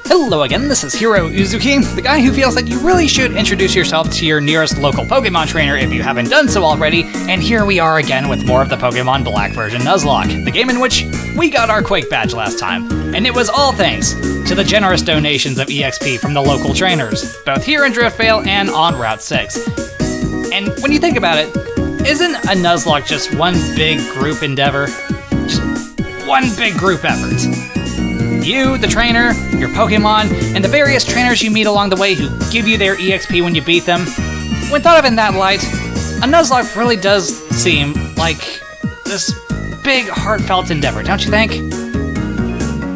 Hello again, this is Heero Uzuki, the guy who feels that you really should introduce yourself to your nearest local Pokemon trainer if you haven't done so already, and here we are again with more of the Pokémon Black version Nuzlocke, the game in which we got our Quake badge last time, and it was all thanks to the generous donations of EXP from the local trainers, both here in Driftvale and on Route 6. And when you think about it, isn't a Nuzlocke just one big group endeavor? Just one big group effort. You, the trainer, your Pokemon, and the various trainers you meet along the way who give you their EXP when you beat them. When thought of in that light, a Nuzlocke really does seem like this big, heartfelt endeavor, don't you think?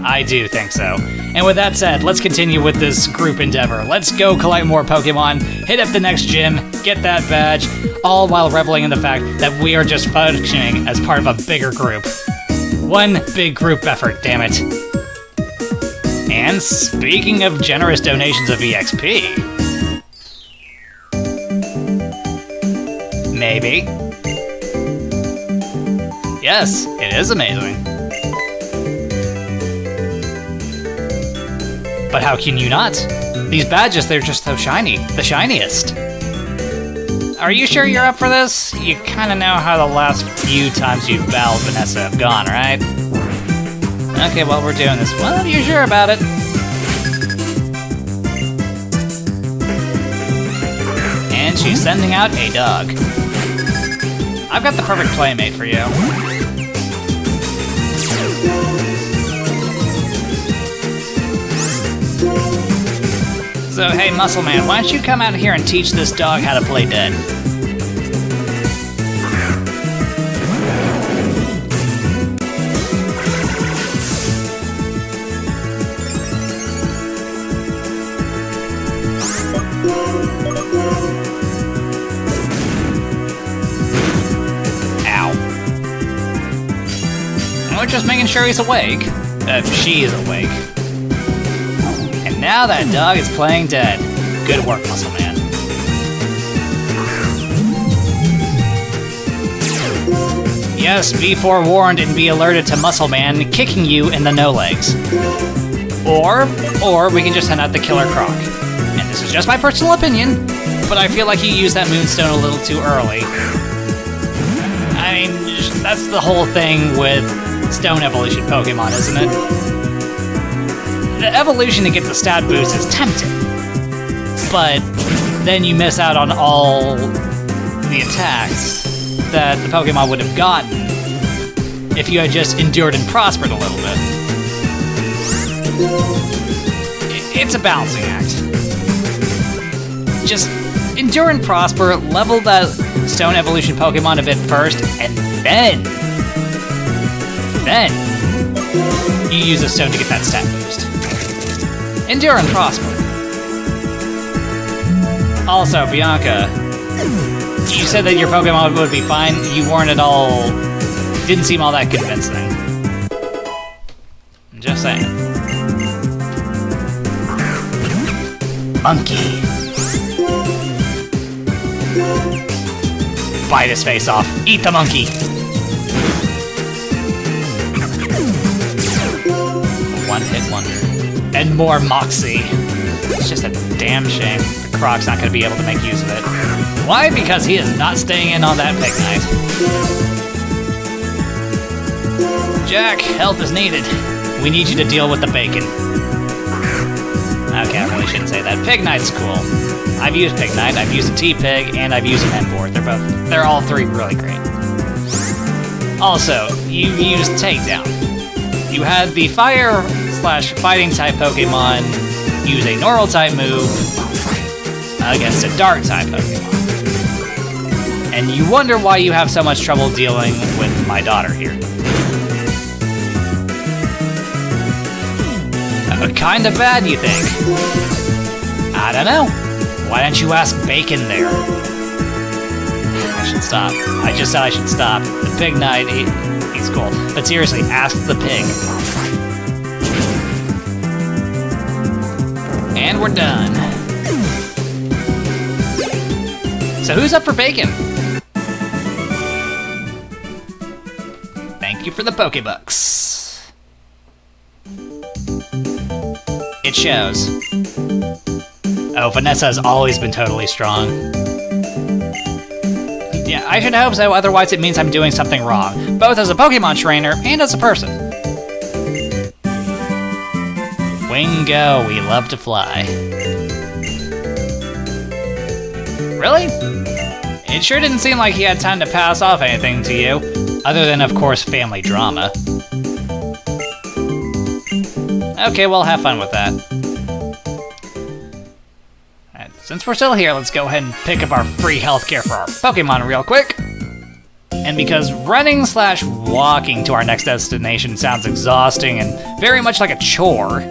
I do think so. And with that said, let's continue with this group endeavor. Let's go collect more Pokemon, hit up the next gym, get that badge, all while reveling in the fact that we are just functioning as part of a bigger group. One big group effort, damn it. And speaking of generous donations of EXP... maybe. Yes, it is amazing. But how can you not? These badges, they're just so shiny. The shiniest. Are you sure you're up for this? You kinda know how the last few times you've battled Vanessa have gone, right? Okay, well, we're doing this. Well, you're sure about it. And she's sending out a dog. I've got the perfect playmate for you. So, hey, Muscle Man, why don't you come out here and teach this dog how to play dead? We're just making sure he's awake. She is awake. And now that dog is playing dead. Good work, Muscle Man. Yes, be forewarned and be alerted to Muscle Man kicking you in the no legs. Or we can just send out the Killer Croc. And this is just my personal opinion, but I feel like you used that Moonstone a little too early. I mean, that's the whole thing with Stone Evolution Pokemon, isn't it? The evolution to get the stat boost is tempting, but then you miss out on all the attacks that the Pokemon would have gotten if you had just endured and prospered a little bit. It's a balancing act. Just endure and prosper, level that Stone Evolution Pokemon a bit first, and then you use a stone to get that stat boost. Endure and prosper. Also, Bianca, you said that your Pokemon would be fine. You weren't at all... didn't seem all that convincing. Just saying. Monkey. Bite his face off. Eat the monkey. One-hit wonder. And more Moxie. It's just a damn shame the Croc's not going to be able to make use of it. Why? Because he is not staying in on that Pignite. Jack, help is needed. We need you to deal with the bacon. Okay, I really shouldn't say that. Pignite's cool. I've used Pignite, I've used a T-Pig, and I've used an Emboard. They're all three really great. Also, you used Takedown. You had the Fire/Fighting type Pokemon use a Normal type move against a Dark type Pokemon. And you wonder why you have so much trouble dealing with my daughter here. Kinda bad, you think? I don't know. Why don't you ask Bacon there? I should stop. I just said I should stop. The Pignite, he's cool. But seriously, ask the pig. And we're done. So who's up for Bacon? Thank you for the Pokebucks. It shows. Oh, Vanessa has always been totally strong. Yeah, I should hope so, otherwise it means I'm doing something wrong, both as a Pokemon trainer and as a person. Wingo, we love to fly. Really? It sure didn't seem like he had time to pass off anything to you, other than, of course, family drama. Okay, well, have fun with that. Alright, since we're still here, let's go ahead and pick up our free healthcare for our Pokemon real quick. And because running/walking to our next destination sounds exhausting and very much like a chore,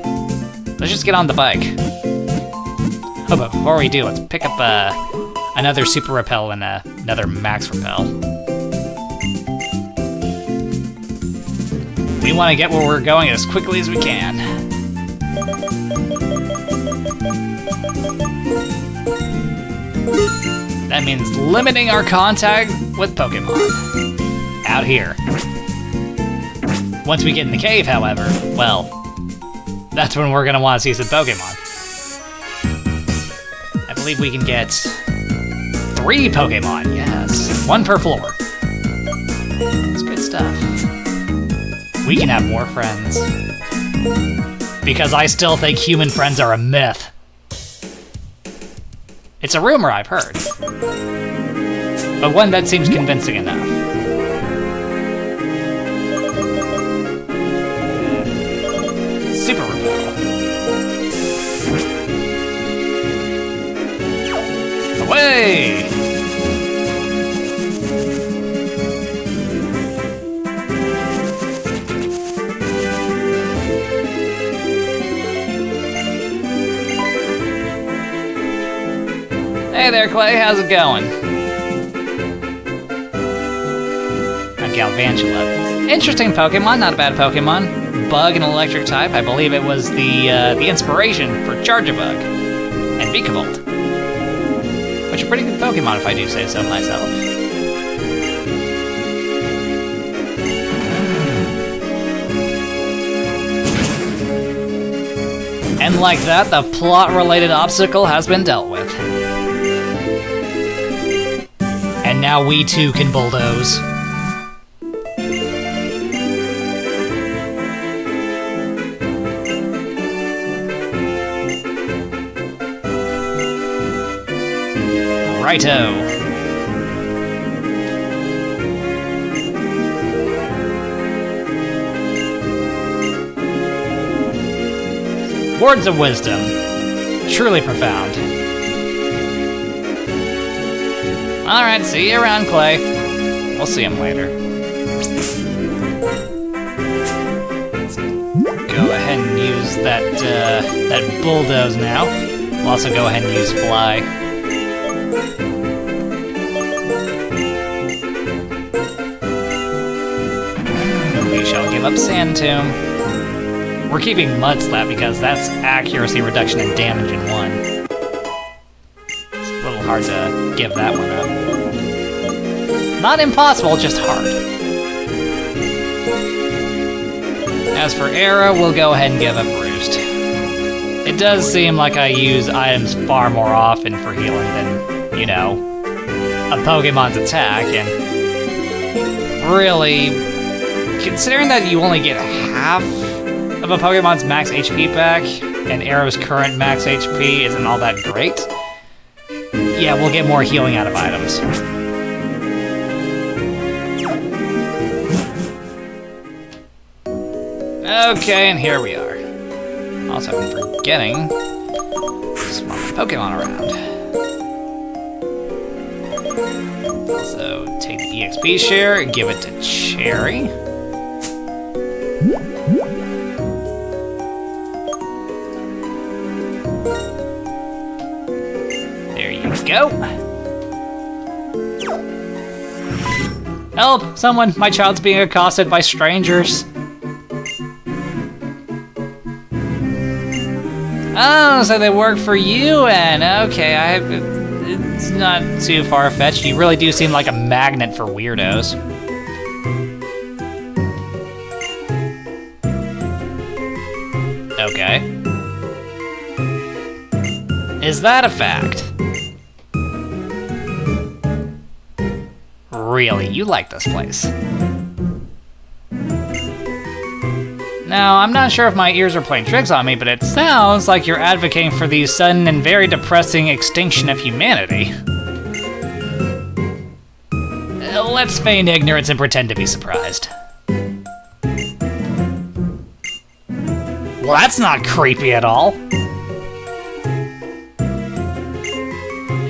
let's just get on the bike. Oh, but before we do, let's pick up another Super Repel and another Max Repel. We want to get where we're going as quickly as we can. That means limiting our contact with Pokemon out here. Once we get in the cave, however, well, that's when we're gonna want to see some Pokemon. I believe we can get 3 Pokemon, yes. 1 per floor. It's good stuff. We can have more friends. Because I still think human friends are a myth. It's a rumor I've heard. But one that seems convincing enough. Super Repel. Away! Hey there, Clay, how's it going? A Galvantula. Interesting Pokemon, not a bad Pokemon. Bug and electric type. I believe it was the inspiration for Charjabug and Vikavolt. Which are pretty good Pokemon if I do say so myself. And like that, the plot-related obstacle has been dealt with. And now we too can bulldoze. Righto. Words of wisdom. Truly profound. Alright, see you around, Clay. We'll see him later. Let's go ahead and use that bulldoze now. We'll also go ahead and use fly. We shall give up Sand Tomb. We're keeping Mudslap because that's accuracy reduction and damage in 1. It's a little hard to give that one up. Not impossible, just hard. As for Aero, we'll go ahead and give up Roost. It does seem like I use items far more often for healing than, you know, a Pokemon's attack, and really, considering that you only get half of a Pokemon's max HP back, and Aero's current max HP isn't all that great, yeah, we'll get more healing out of items. Okay, and here we are. Also, I'm forgetting to swap my Pokemon around. Also, take the EXP share and give it to Cherry. There you go. Help! Someone! My child's being accosted by strangers. Oh, so they work for you, and okay, it's not too far-fetched. You really do seem like a magnet for weirdos. Okay. Is that a fact? Really, you like this place. Now, I'm not sure if my ears are playing tricks on me, but it sounds like you're advocating for the sudden and very depressing extinction of humanity. Let's feign ignorance and pretend to be surprised. Well, that's not creepy at all.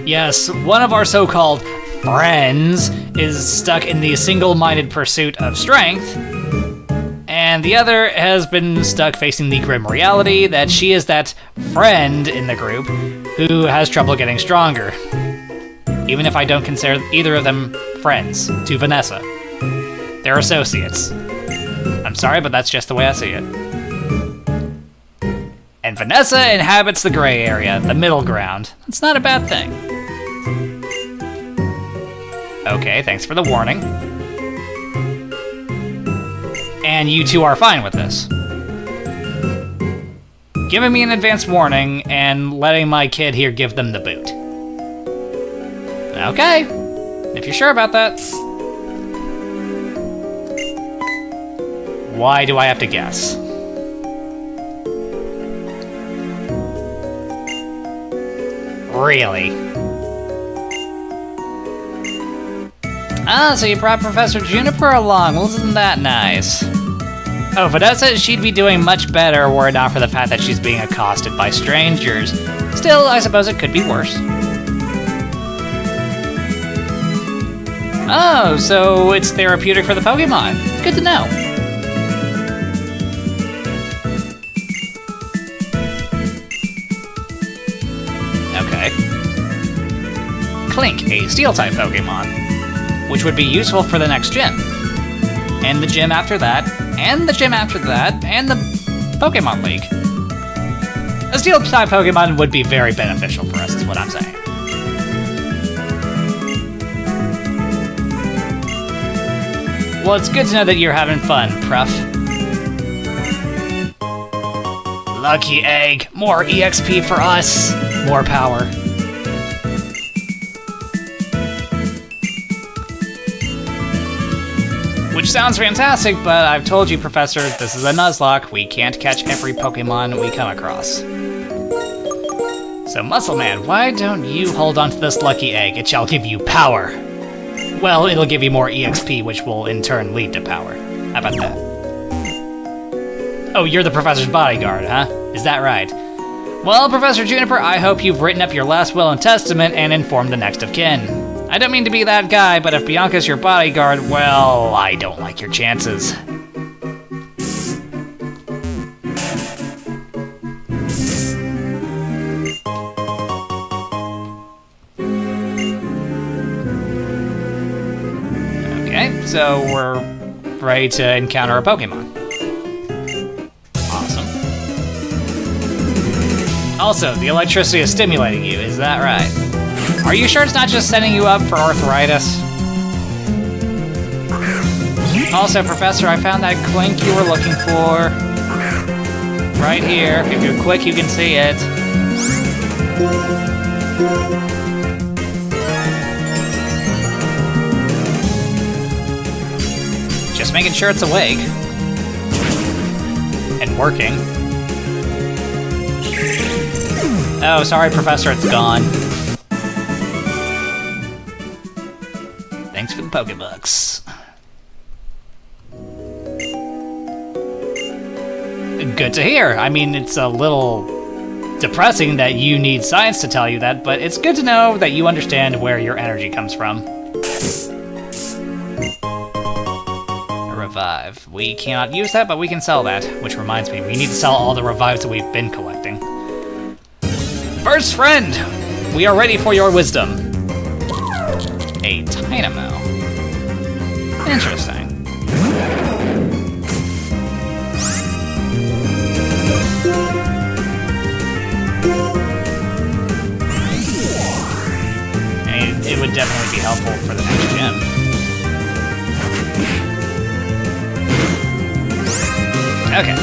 Yes, one of our so-called friends is stuck in the single-minded pursuit of strength, and the other has been stuck facing the grim reality that she is that friend in the group who has trouble getting stronger. Even if I don't consider either of them friends to Vanessa. They're associates. I'm sorry, but that's just the way I see it. And Vanessa inhabits the gray area, the middle ground. That's not a bad thing. Okay, thanks for the warning. And you two are fine with this. Giving me an advance warning and letting my kid here give them the boot. Okay, if you're sure about that. Why do I have to guess? Really? Ah, so you brought Professor Juniper along. Well, isn't that nice? Oh, Vanessa, she'd be doing much better were it not for the fact that she's being accosted by strangers. Still, I suppose it could be worse. Oh, so it's therapeutic for the Pokemon. Good to know. Okay. Klink, a Steel-type Pokemon, which would be useful for the next gym. And the gym after that, and the gym after that, and the Pokemon League. A Steel-type Pokemon would be very beneficial for us, is what I'm saying. Well, it's good to know that you're having fun, Prof. Lucky egg. More EXP for us. More power. Which sounds fantastic, but I've told you, Professor, this is a Nuzlocke. We can't catch every Pokemon we come across. So, Muscle Man, why don't you hold on to this lucky egg? It shall give you power. Well, it'll give you more EXP, which will in turn lead to power. How about that? Oh, you're the Professor's bodyguard, huh? Is that right? Well, Professor Juniper, I hope you've written up your last will and testament and informed the next of kin. I don't mean to be that guy, but if Bianca's your bodyguard, well, I don't like your chances. Okay, so we're ready to encounter a Pokemon. Awesome. Also, the electricity is stimulating you, is that right? Are you sure it's not just setting you up for arthritis? Also, Professor, I found that Klink you were looking for. Right here. If you're quick, you can see it. Just making sure it's awake. And working. Oh, sorry, Professor, it's gone. Thanks for the Pokebucks. Good to hear. I mean, it's a little depressing that you need science to tell you that, but it's good to know that you understand where your energy comes from. A revive. We cannot use that, but we can sell that, which reminds me, we need to sell all the revives that we've been collecting. First friend, we are ready for your wisdom. A Dynamo. Interesting. And it would definitely be helpful for the next gym. Okay.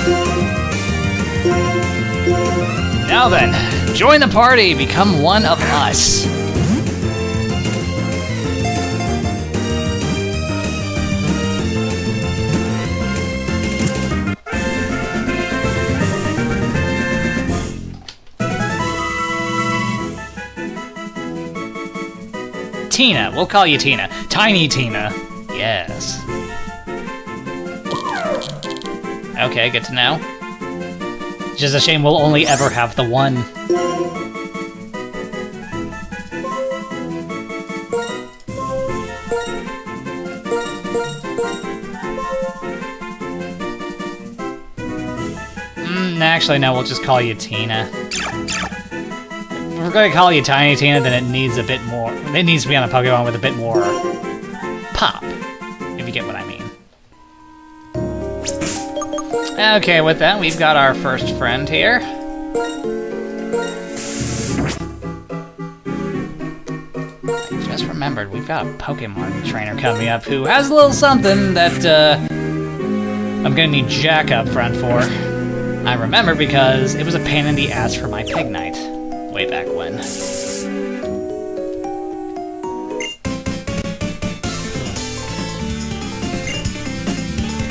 Now then, join the party, become one of us. Tina, we'll call you Tina. Tiny Tina. Yes. Okay, good to know. It's just a shame we'll only ever have the one. Actually, no, we'll just call you Tina. If we're gonna call you Tiny Tina, then it needs a bit more. It needs to be on a Pokemon with a bit more pop, if you get what I mean. Okay, with that, we've got our first friend here. I just remembered we've got a Pokemon trainer coming up who has a little something that I'm gonna need Jack up front for. I remember because it was a pain in the ass for my Pignite way back when.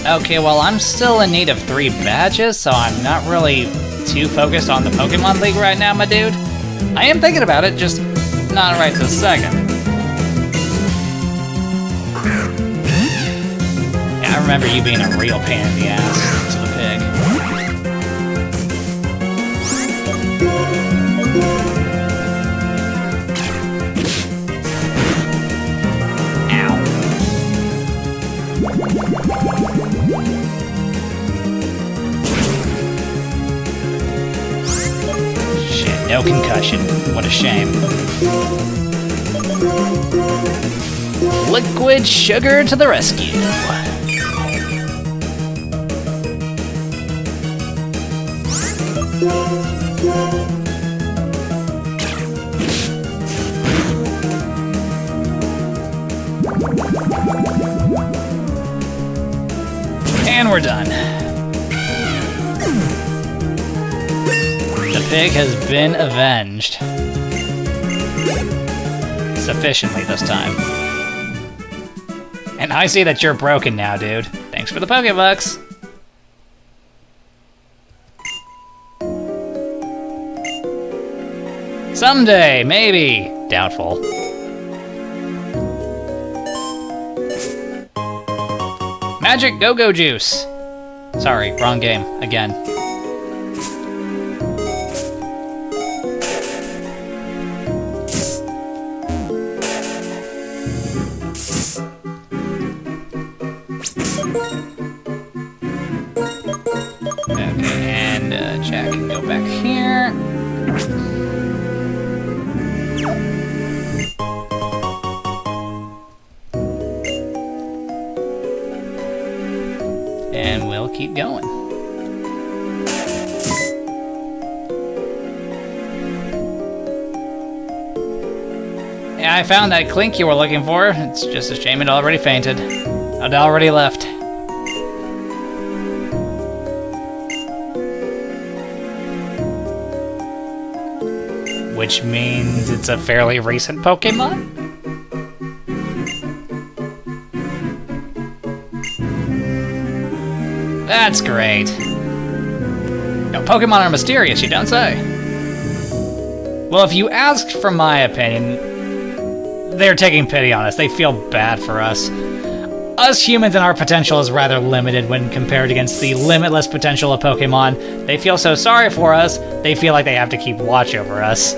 Okay, well, I'm still in need of 3 badges, so I'm not really too focused on the Pokemon League right now, my dude. I am thinking about it, just not right this second. Yeah, I remember you being a real pain in the ass to the pig. Shit, no concussion. What a shame. Liquid Sugar to the rescue. And we're done. The pig has been avenged. Sufficiently this time. And I see that you're broken now, dude. Thanks for the Pokebucks. Someday, maybe. Doubtful. Magic Go-Go Juice! Sorry, wrong game. Again. Okay, and Jack can go back here. And we'll keep going. Yeah, I found that Clink you were looking for. It's just a shame it already fainted. It already left. Which means it's a fairly recent Pokemon? That's great. No, Pokemon are mysterious, you don't say. Well, if you asked for my opinion, they're taking pity on us. They feel bad for us. Us humans and our potential is rather limited when compared against the limitless potential of Pokemon. They feel so sorry for us, they feel like they have to keep watch over us.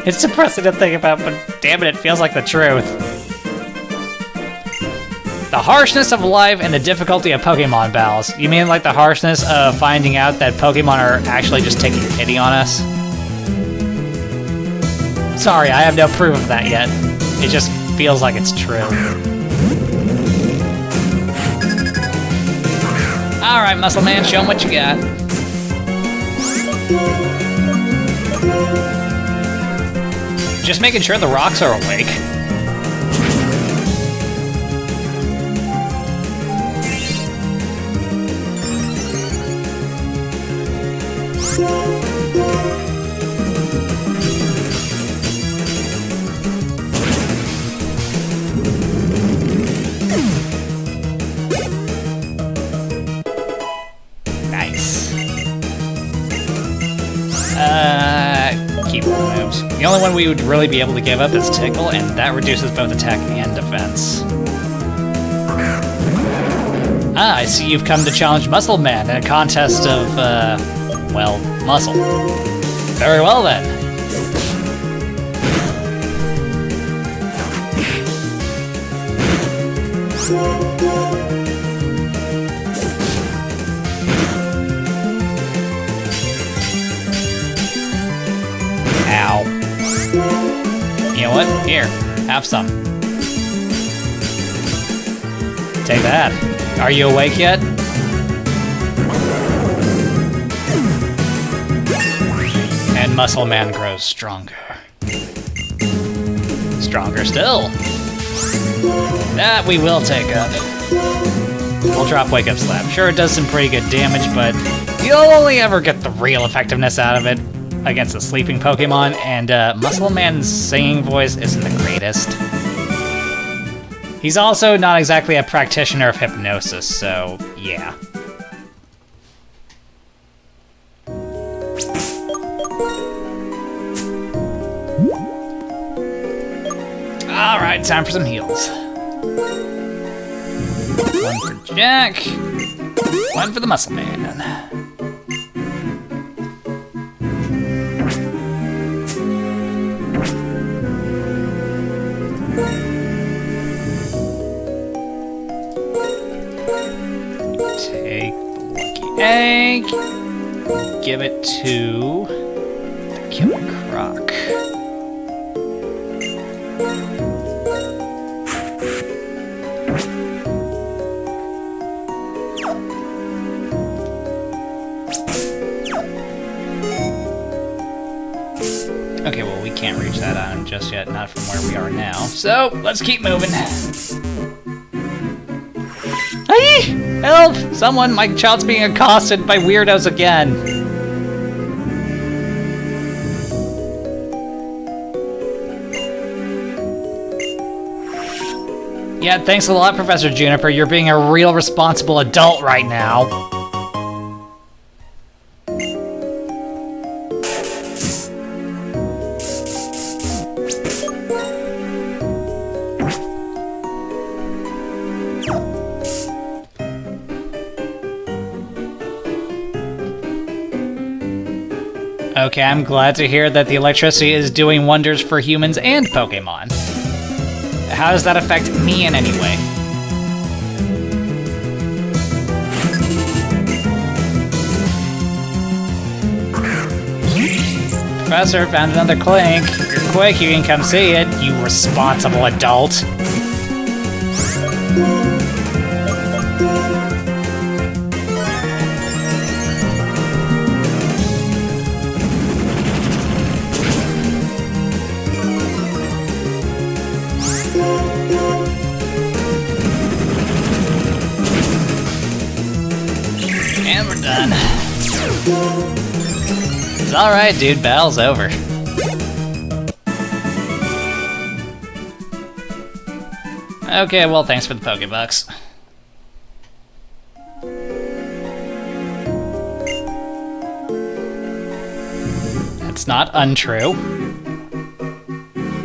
It's depressing to think about, but damn it, it feels like the truth. The harshness of life and the difficulty of Pokemon battles. You mean like the harshness of finding out that Pokemon are actually just taking pity on us? Sorry, I have no proof of that yet. It just feels like it's true. Alright, Muscle Man, show 'em what you got. Just making sure the rocks are awake. Keep the moves. The only one we would really be able to give up is Tickle, and that reduces both attack and defense. Ah, I see you've come to challenge Muscle Man in a contest of, well, muscle. Very well then. Ow. You know what? Here, have some. Take that. Are you awake yet? And Muscle Man grows stronger. Stronger still. That we will take up. We'll drop Wake Up Slap. Sure, it does some pretty good damage, but you'll only ever get the real effectiveness out of it against a sleeping Pokemon, and Muscle Man's singing voice isn't the greatest. He's also not exactly a practitioner of hypnosis, so yeah. Alright, time for some heals. One for Jack, one for the Muscle Man. Take the Lucky Egg, give it to the Killer Croc. Okay, well, we can't reach that item just yet, not from where we are now. So, let's keep moving. Hey! Help! Someone, my child's being accosted by weirdos again. Yeah, thanks a lot, Professor Juniper. You're being a real responsible adult right now. Okay, I'm glad to hear that the electricity is doing wonders for humans and Pokemon. How does that affect me in any way? Professor, found another Clink. If you're quick, you can come see it, you responsible adult. And we're done. It's alright, dude. Battle's over. Okay, well, thanks for the Pokebucks. That's not untrue.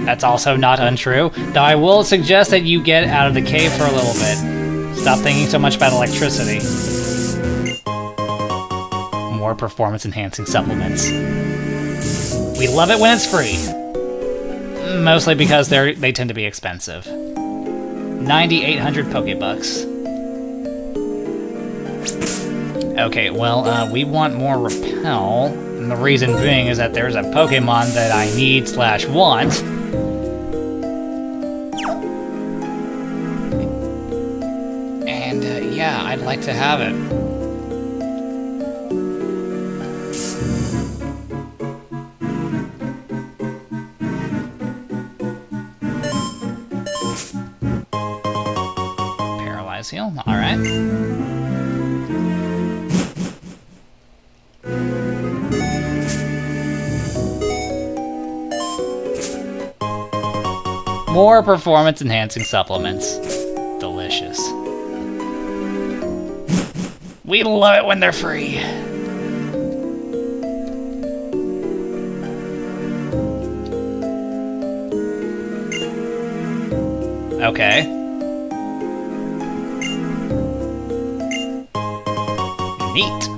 That's also not untrue, though I will suggest that you get out of the cave for a little bit. Stop thinking so much about electricity. More performance-enhancing supplements. We love it when it's free. Mostly because they tend to be expensive. 9,800 Pokebucks. Okay, well, we want more Repel, and the reason being is that there's a Pokemon that I need/want. And, yeah, I'd like to have it. Heal, alright. More performance-enhancing supplements. Delicious. We love it when they're free. Okay. Neat.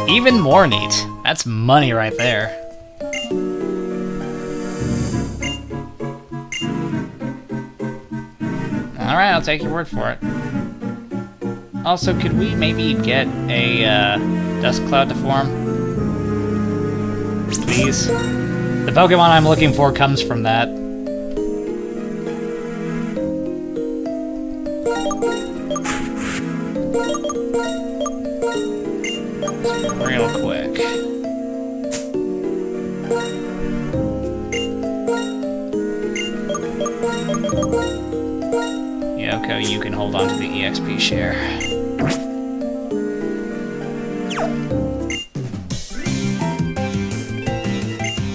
Even more neat. That's money right there. Alright, I'll take your word for it. Also, could we maybe get a dust cloud to form? Please? The Pokemon I'm looking for comes from that. Real quick. Yoko, you can hold on to the EXP share.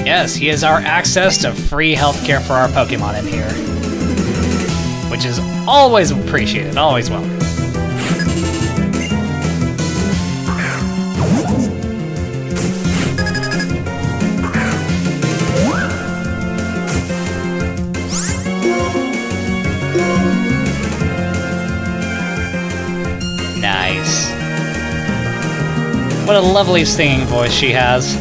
Yes, he is our access to free healthcare for our Pokemon in here. Which is always appreciated, always welcome. Nice. What a lovely singing voice she has.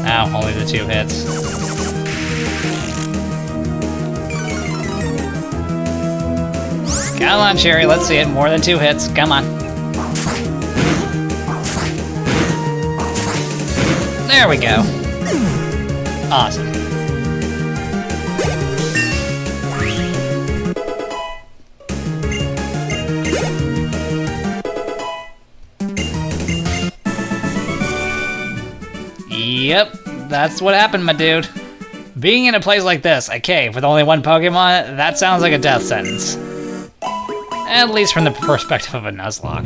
Ow, only the 2 hits. Come on, Cherry, let's see it. More than 2 hits. Come on. There we go. Awesome. Yep, that's what happened, my dude. Being in a place like this, a cave with only 1 Pokemon, that sounds like a death sentence. At least from the perspective of a Nuzlocke.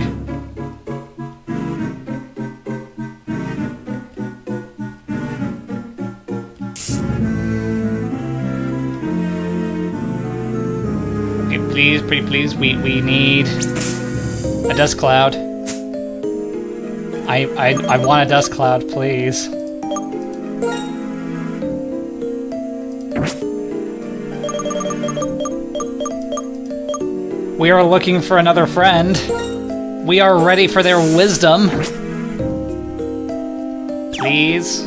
Okay, please, pretty please, we need a dust cloud. I want a dust cloud, please. We are looking for another friend. We are ready for their wisdom. Please.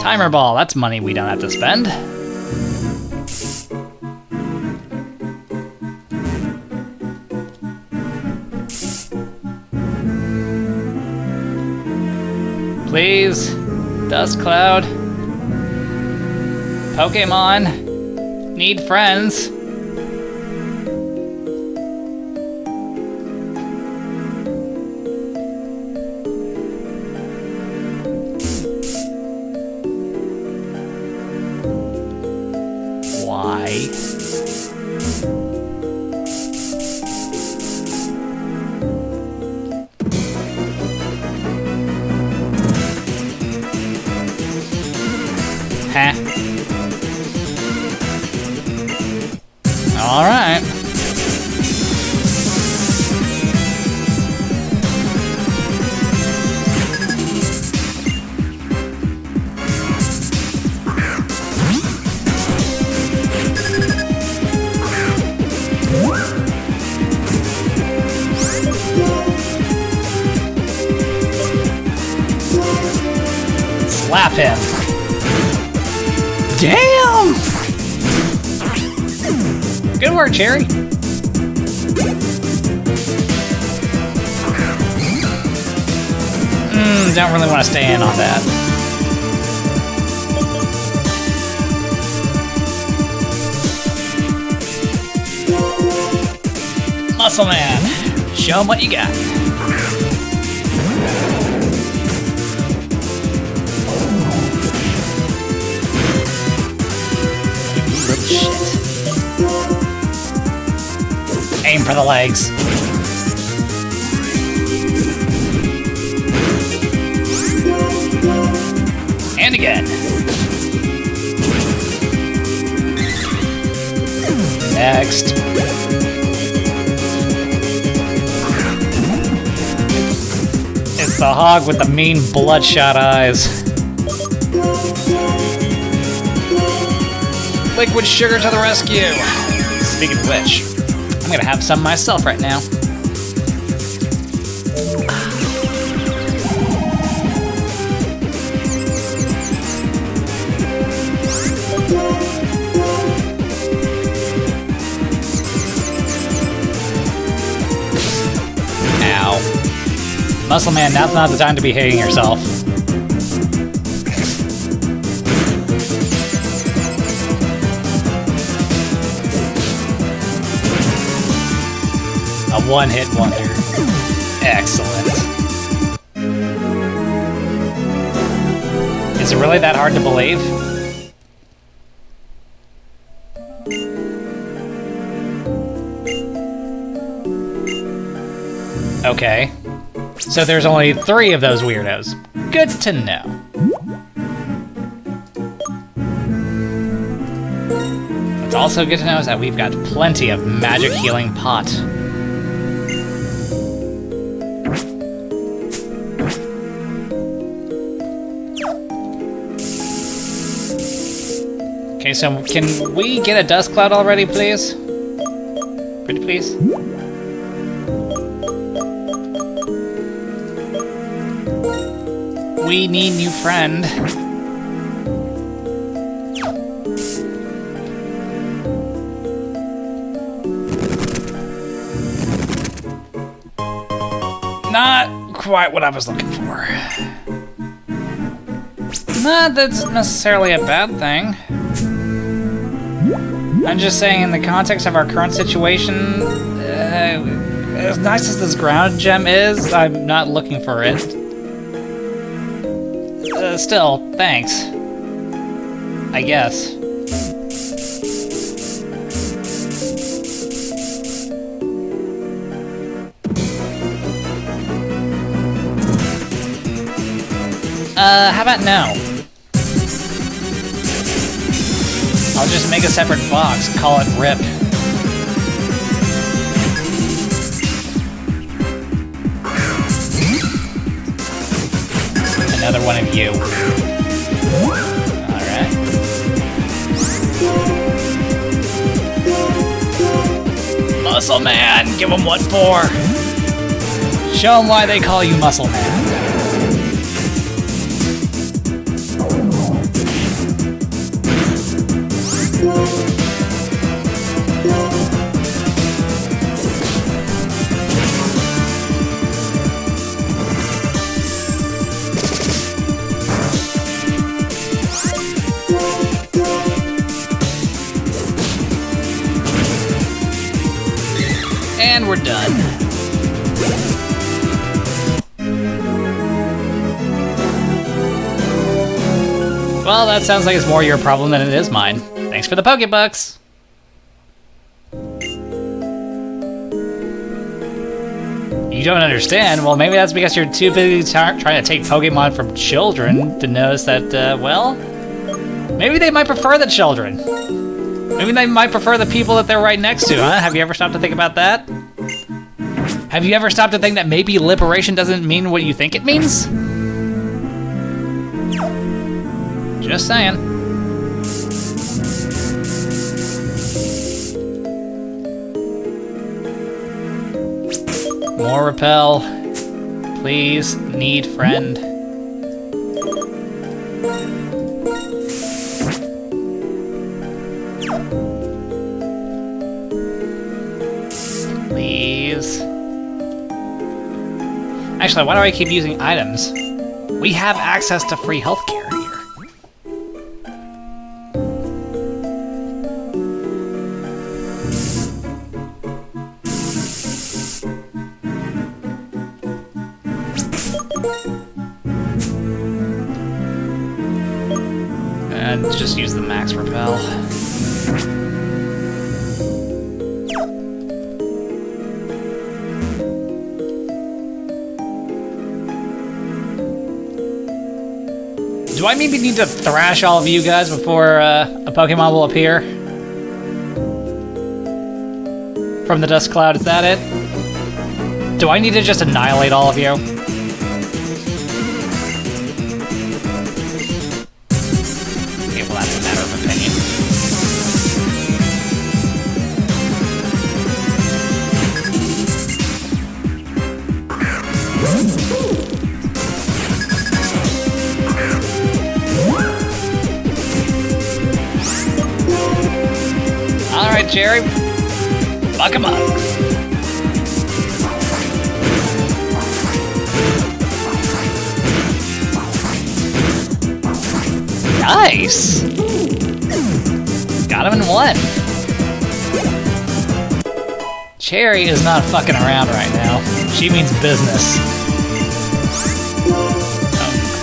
Timer ball, that's money we don't have to spend. Please. Dust Cloud. Pokemon. Need friends. Why? Huh. All right. Slap him. Damn! Good work, Cherry. Don't really want to stay in on that. Muscle Man, show him what you got. Shit. Aim for the legs. And again. Next. It's the hog with the mean bloodshot eyes. Liquid sugar to the rescue. Speaking of which, I'm gonna have some myself right now. Ow. Muscle Man, now's not the time to be hating yourself. A one-hit wonder. Excellent. Is it really that hard to believe? Okay. So there's only 3 of those weirdos. Good to know. What's also good to know is that we've got plenty of magic healing pot. Okay, so can we get a dust cloud already, please? Pretty please? We need new friend. Not quite what I was looking for. Not that's necessarily a bad thing. I'm just saying, in the context of our current situation, as nice as this ground gem is, I'm not looking for it. Still, thanks. I guess. How about no? I'll just make a separate box, call it RIP. Another one of you. Alright. Muscle Man! Give him what for! Show him why they call you Muscle Man. And we're done. Well, that sounds like it's more your problem than it is mine. Thanks for the Pokebucks! You don't understand? Well, maybe that's because you're too busy trying to take Pokemon from children to notice that, well, maybe they might prefer the children. Maybe they might prefer the people that they're right next to, huh? Have you ever stopped to think about that? Have you ever stopped to think that maybe liberation doesn't mean what you think it means? Just saying. More repel. Please, need friend. Please. Actually, why do I keep using items? We have access to free healthcare here. And just use the max repel. Do I maybe need to thrash all of you guys before a Pokemon will appear? From the dust cloud, is that it? Do I need to just annihilate all of you? Okay, well that's a matter of opinion. Alright, Jerry. Fuck him up. Nice! Got him in one. Cherry is not fucking around right now. She means business.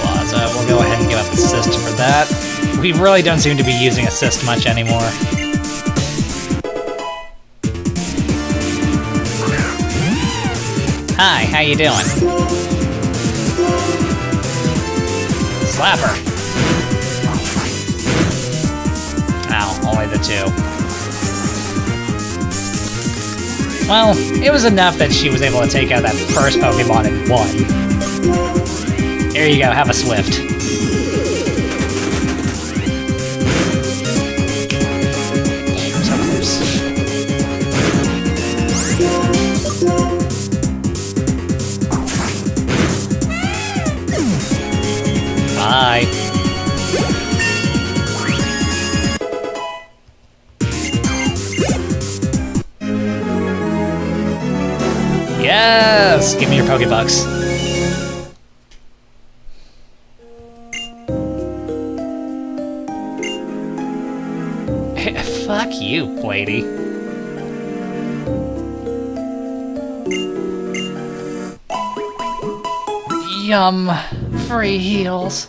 Claws. We'll go ahead and give up assist for that. We really don't seem to be using assist much anymore. Hi, how you doing? Slapper. Ow, only the two. Well, it was enough that she was able to take out that first Pokemon in one. Here you go, have a Swift. So close. Bye. Yes! Give me your Pokebucks. Fuck you, lady. Yum. Free heals.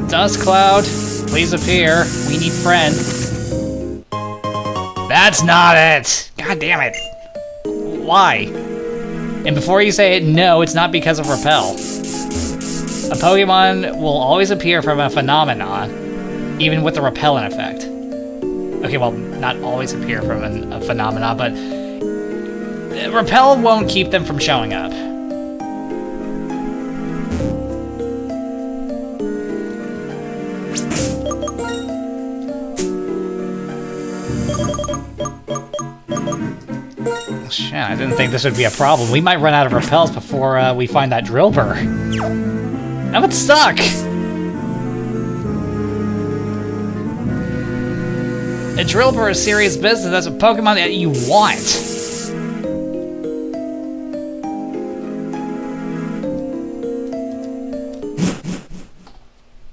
Dust Cloud, please appear. We need friend. That's not it! God damn it. Why? And before you say it, no, it's not because of repel. A Pokemon will always appear from a phenomenon, even with the repellent effect. Okay, well, not always appear from a phenomena, but repel won't keep them from showing up. Shit, I didn't think this would be a problem. We might run out of repels before we find that Drillbur. That would suck! A Drillbur is serious business. That's a Pokemon that you want.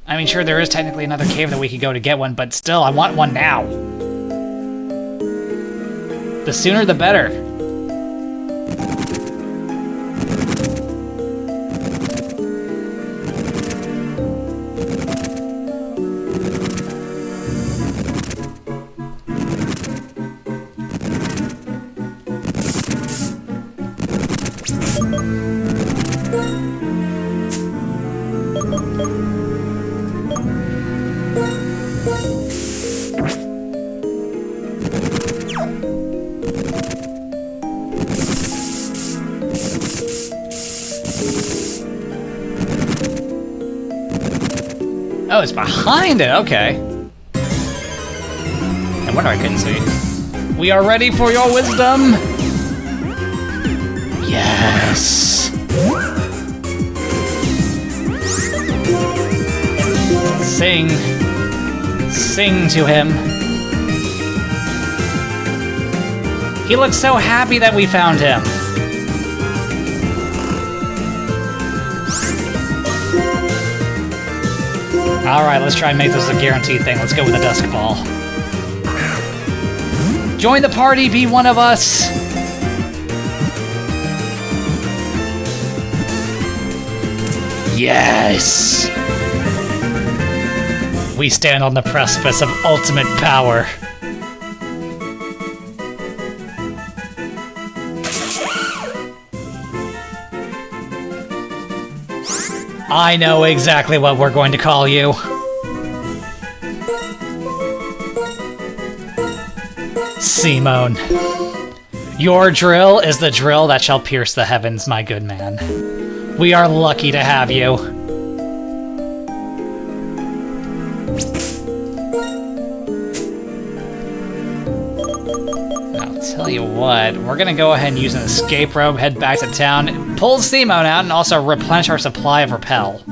I mean, sure, there is technically another cave that we could go to get one, but still, I want one now. The sooner the better. Oh, it's behind it, okay. No wonder I couldn't see. We are ready for your wisdom! Yes! Sing. Sing to him. He looks so happy that we found him. Alright, let's try and make this a guaranteed thing. Let's go with a Dusk Ball. Join the party, be one of us! Yes! We stand on the precipice of ultimate power. I know exactly what we're going to call you. Simone. Your drill is the drill that shall pierce the heavens, my good man. We are lucky to have you. I'll tell you what, we're gonna go ahead and use an escape rope, head back to town, pull Simone out, and also replenish our supply of repel.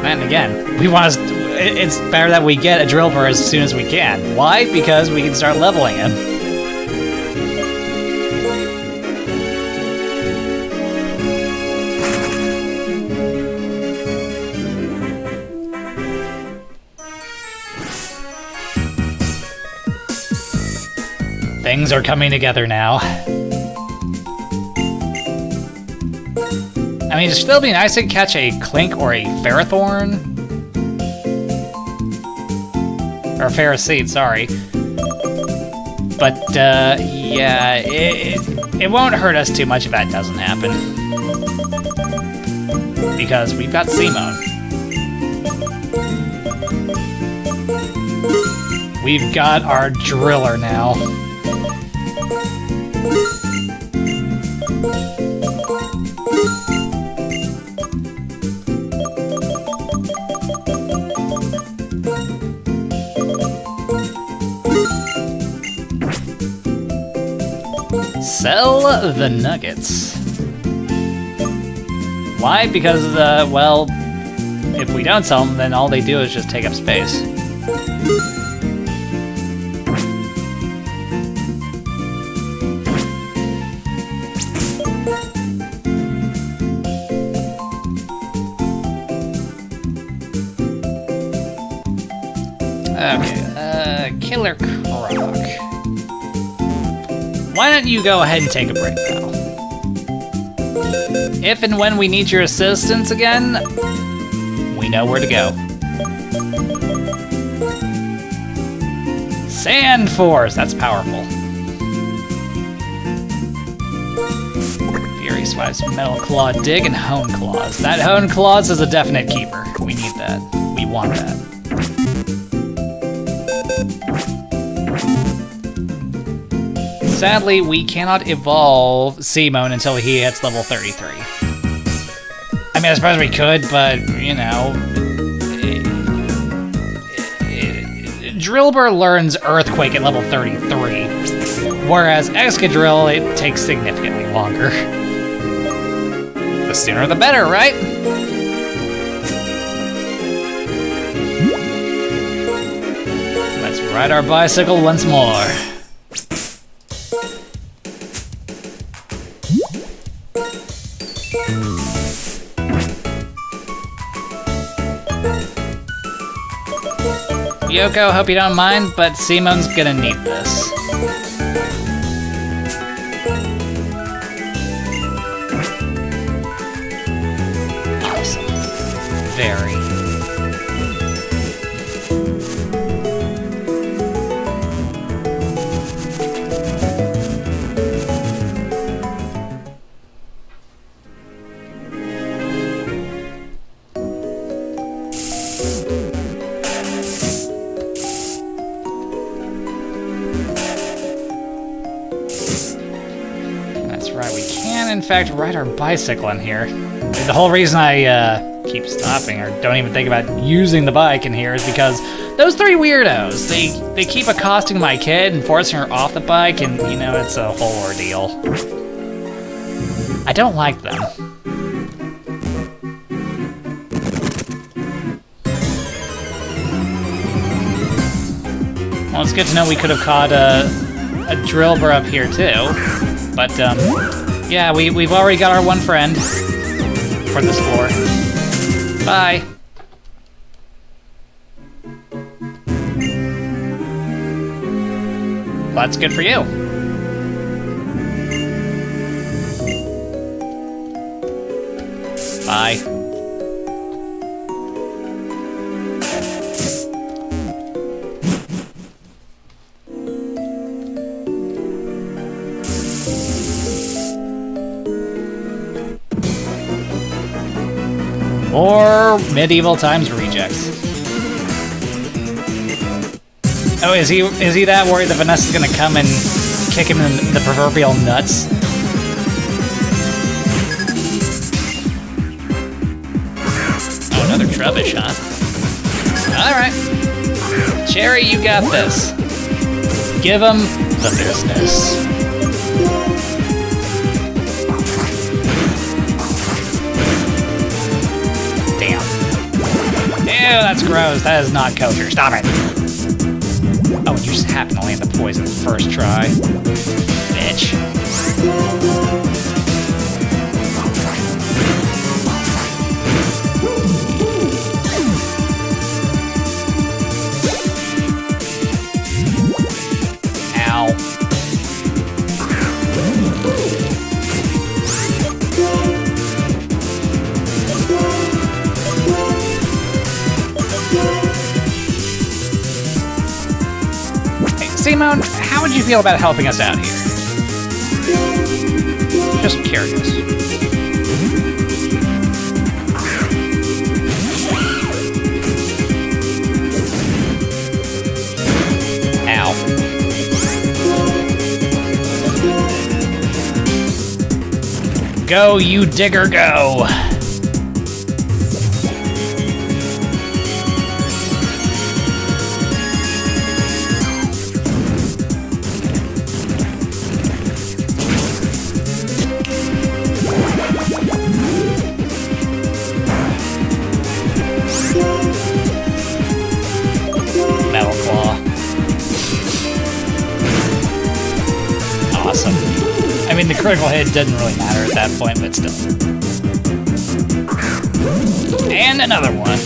And again, we want to. It's better that we get a Drillbur as soon as we can. Why? Because we can start leveling him. Things are coming together now. I mean, it'd still be nice to catch a Clink or a Ferrothorn. Or a Ferroseed, sorry. But, yeah, it won't hurt us too much if that doesn't happen. Because we've got Simone. We've got our Driller now. Sell the nuggets. Why? Because, well, if we don't sell them, then all they do is just take up space. Okay, Killer Croc. Why don't you go ahead and take a break, pal? If and when we need your assistance again, we know where to go. Sand Force! That's powerful. Fury Swipes, Metal Claw, Dig, and Hone Claws. That Hone Claws is a definite keeper. We need that. We want that. Sadly, we cannot evolve Simone until he hits level 33. I mean, I suppose we could, but, you know... Drillbur learns Earthquake at level 33, whereas Excadrill, it takes significantly longer. The sooner the better, right? Let's ride our bicycle once more. Yoko, hope you don't mind, but Simone's gonna need this. Awesome. Very. In fact, ride our bicycle in here. The whole reason I keep stopping or don't even think about using the bike in here is because those three weirdos, they keep accosting my kid and forcing her off the bike, and you know, it's a whole ordeal. I don't like them. Well, it's good to know we could have caught a Drillbur up here too, but yeah, we've already got our one friend for this floor. Bye. that's good for you. Bye. Or medieval times rejects. Oh, is he that worried that Vanessa's gonna come and kick him in the proverbial nuts? Oh, another Trubbish, huh? Alright. Cherry, you got this. Give him the business. Ew, that's gross. That is not kosher. Stop it. Oh, you just happen to land the poison first try. Bitch. Ow. Simone, how would you feel about helping us out here? Just curious. Ow. Go, you digger, go! I mean, the critical hit doesn't really matter at that point, but still. And another one.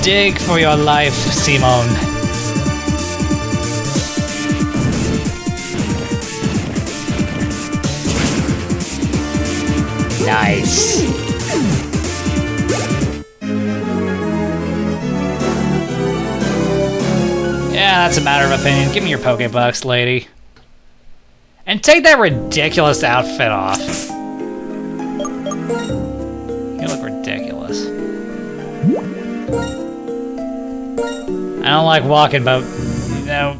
Dig for your life, Simone. Nice. Yeah, that's a matter of opinion. Give me your Pokebucks, lady. And take that ridiculous outfit off. You look ridiculous. I don't like walking, but, you know,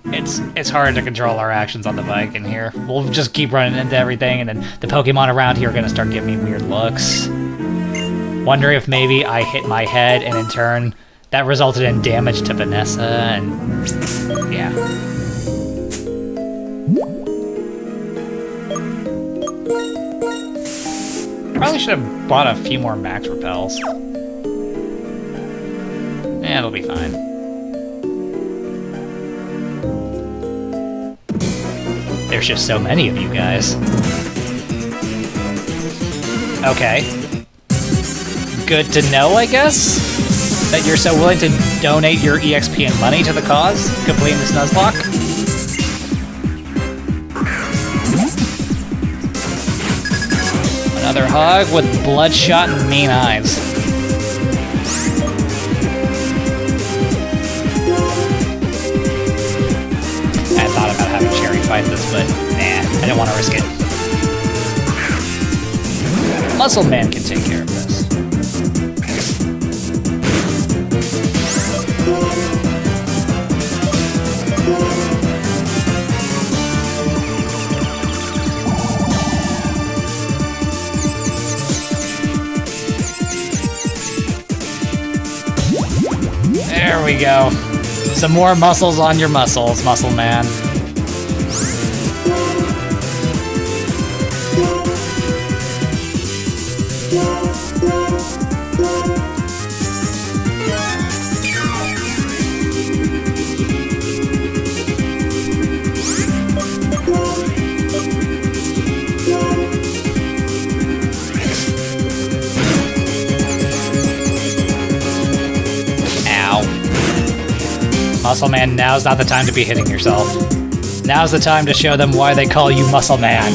it's hard to control our actions on the bike in here. We'll just keep running into everything, and then the Pokemon around here are gonna start giving me weird looks. Wondering if maybe I hit my head, and in turn, that resulted in damage to Vanessa, and yeah. Probably should have bought a few more max repels. Yeah, it'll be fine. There's just so many of you guys. Okay. Good to know, I guess? That you're so willing to donate your EXP and money to the cause, completing this Nuzlocke? Another hog with bloodshot and mean eyes. I thought about having Cherry fight this, but nah, I didn't want to risk it. Muscle Man can take care of this. There we go. Some more muscles on your muscles, Muscle Man. Muscle Man, now's not the time to be hitting yourself. Now's the time to show them why they call you Muscle Man.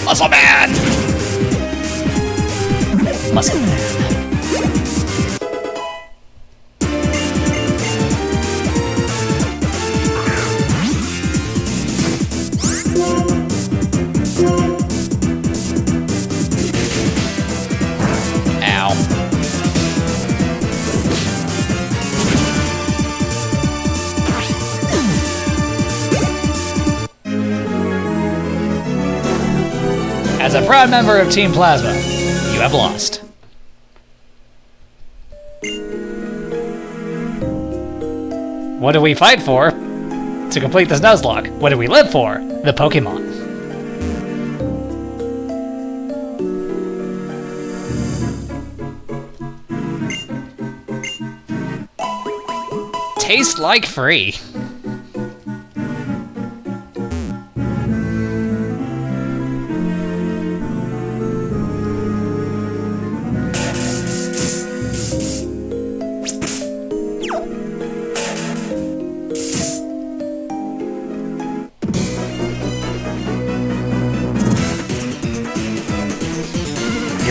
Muscle Man! Muscle Man. Ow. As a proud member of Team Plasma, you have lost. What do we fight for? To complete this Nuzlocke. What do we live for? The Pokémon. Taste like free.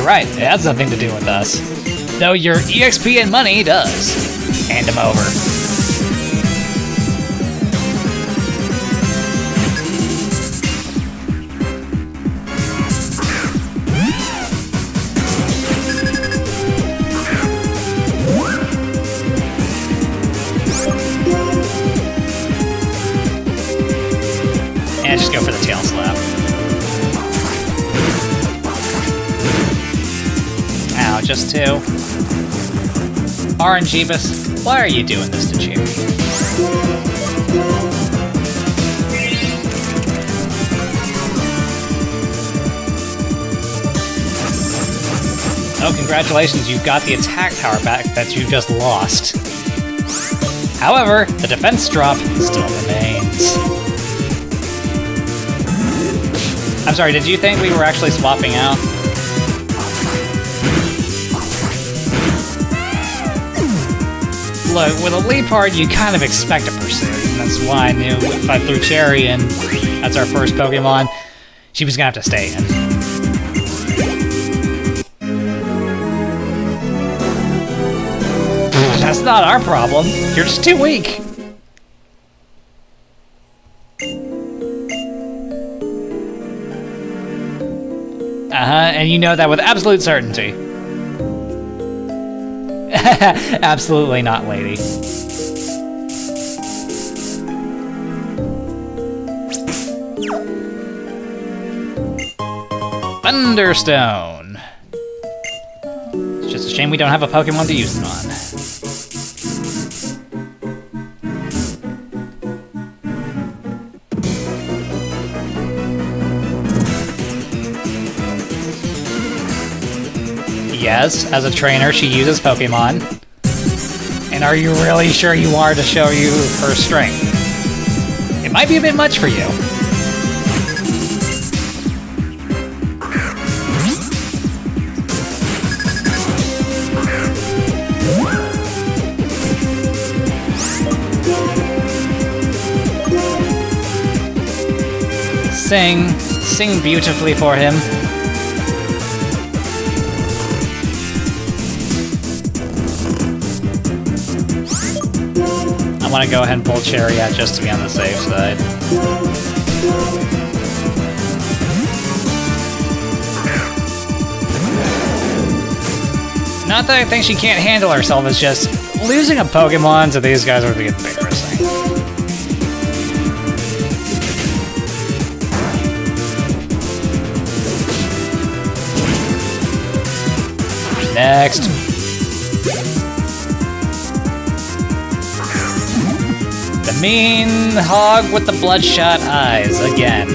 Right, it has nothing to do with us. Though your EXP and money does. Hand him over. And just go for the tail slap. Just two. RNGeebus, why are you doing this to Cherry? Oh, congratulations, you've got the attack power back that you just lost. However, the defense drop still remains. I'm sorry, did you think we were actually swapping out? Look, with a Liepard, you kind of expect a pursuit, and that's why I knew if I threw Cherry in, that's our first Pokemon, she was gonna have to stay in. That's not our problem. You're just too weak. And you know that with absolute certainty. Absolutely not, lady. Thunderstone. It's just a shame we don't have a Pokemon to use it on. Yes, as a trainer, she uses Pokemon. And are you really sure you want her to show you her strength? It might be a bit much for you. Sing beautifully for him. I want to go ahead and pull Cherry out just to be on the safe side. Not that I think she can't handle herself, it's just losing a Pokemon to these guys would be embarrassing. Next. The mean hog with the bloodshot eyes again.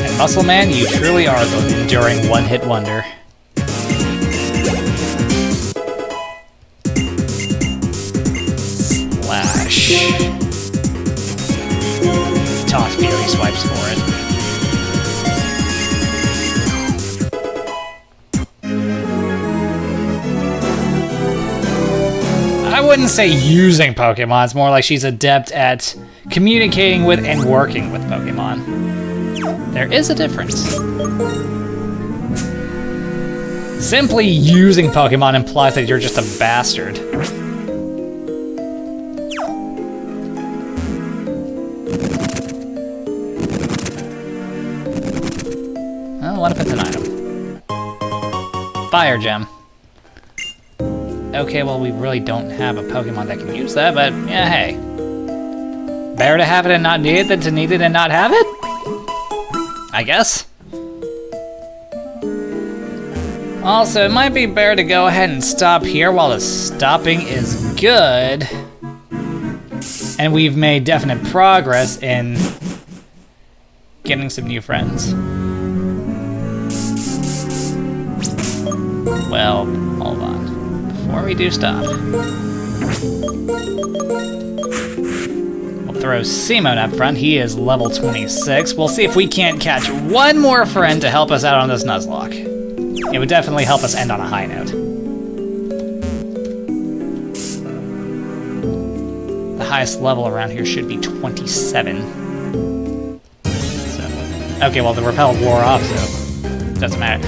And Muscle Man, you truly are the enduring one-hit wonder. Toasty really swipes for it. I wouldn't say using Pokemon, it's more like she's adept at communicating with and working with Pokemon. There is a difference. Simply using Pokemon implies that you're just a bastard. Well, what if it's an item? Fire Gem. Okay, well, we really don't have a Pokemon that can use that, but yeah, hey. Better to have it and not need it than to need it and not have it? I guess. Also, it might be better to go ahead and stop here while the stopping is good. And we've made definite progress in getting some new friends. Well, hold on. Before we do stop, we'll throw Simon up front. He is level 26. We'll see if we can't catch one more friend to help us out on this Nuzlocke. It would definitely help us end on a high note. The highest level around here should be 27. So, okay, well, the repel wore off, so it doesn't matter.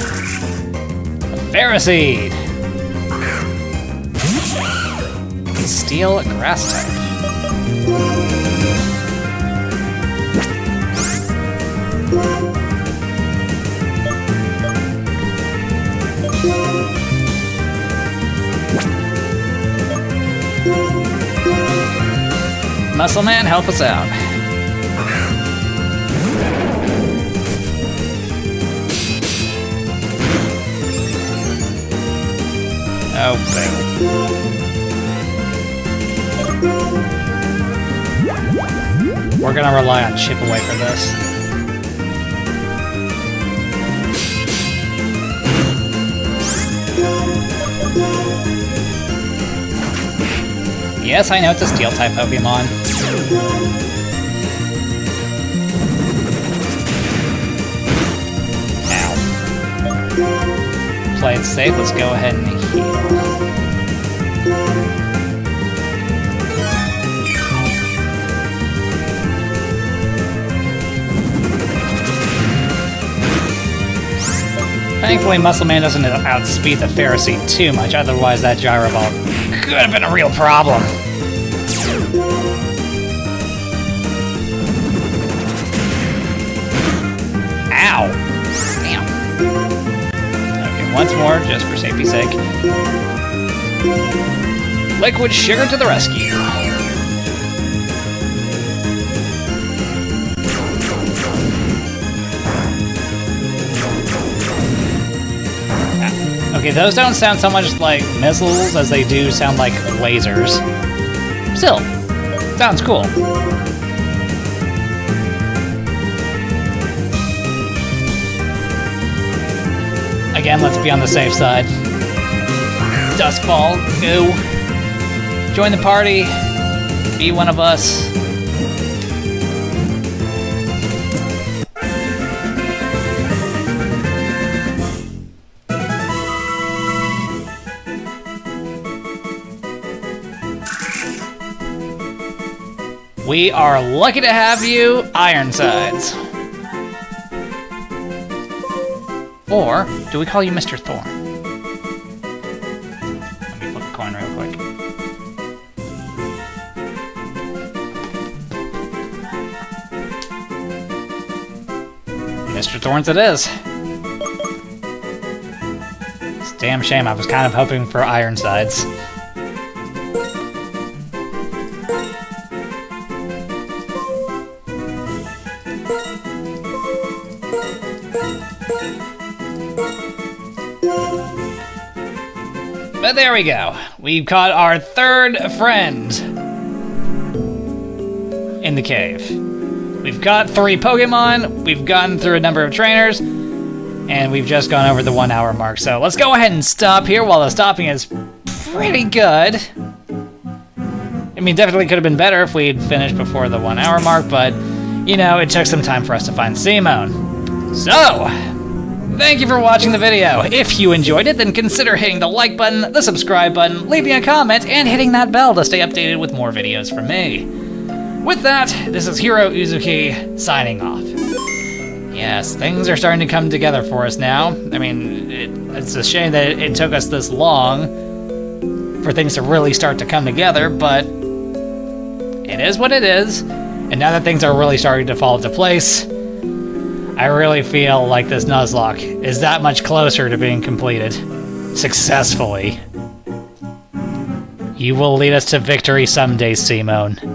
Ferroseed! Steel grass type. Muscle Man, help us out. Oh, boo. We're gonna rely on Chip Away for this. Yes, I know it's a Steel-type Pokemon. Ow. Play it safe, let's go ahead and heal. Thankfully, Muscle Man doesn't outspeed the Ferroseed too much, otherwise that Gyro Ball could have been a real problem. Ow! Damn. Okay, once more, just for safety's sake. Liquid Sugar to the rescue. Okay, those don't sound so much like missiles as they do sound like lasers. Still, sounds cool. Again, let's be on the safe side. Dust Ball, go. Join the party. Be one of us. We are lucky to have you, Ironsides. Or, do we call you Mr. Thorn? Let me flip a coin real quick. Mr. Thorns it is. It's a damn shame, I was kind of hoping for Ironsides. But there we go. We've caught our third friend in the cave. We've got 3 Pokemon, we've gotten through a number of trainers, and we've just gone over the 1 hour mark. So let's go ahead and stop here while the stopping is pretty good. It I mean, definitely could have been better if we'd finished before the 1 hour mark, but, you know, it took some time for us to find Simone. So, thank you for watching the video. If you enjoyed it, then consider hitting the like button, the subscribe button, leaving a comment, and hitting that bell to stay updated with more videos from me. With that, this is Heero Uzuki, signing off. Yes, things are starting to come together for us now. I mean, it's a shame that it took us this long for things to really start to come together, but it is what it is. And now that things are really starting to fall into place, I really feel like this Nuzlocke is that much closer to being completed successfully. You will lead us to victory someday, Simone.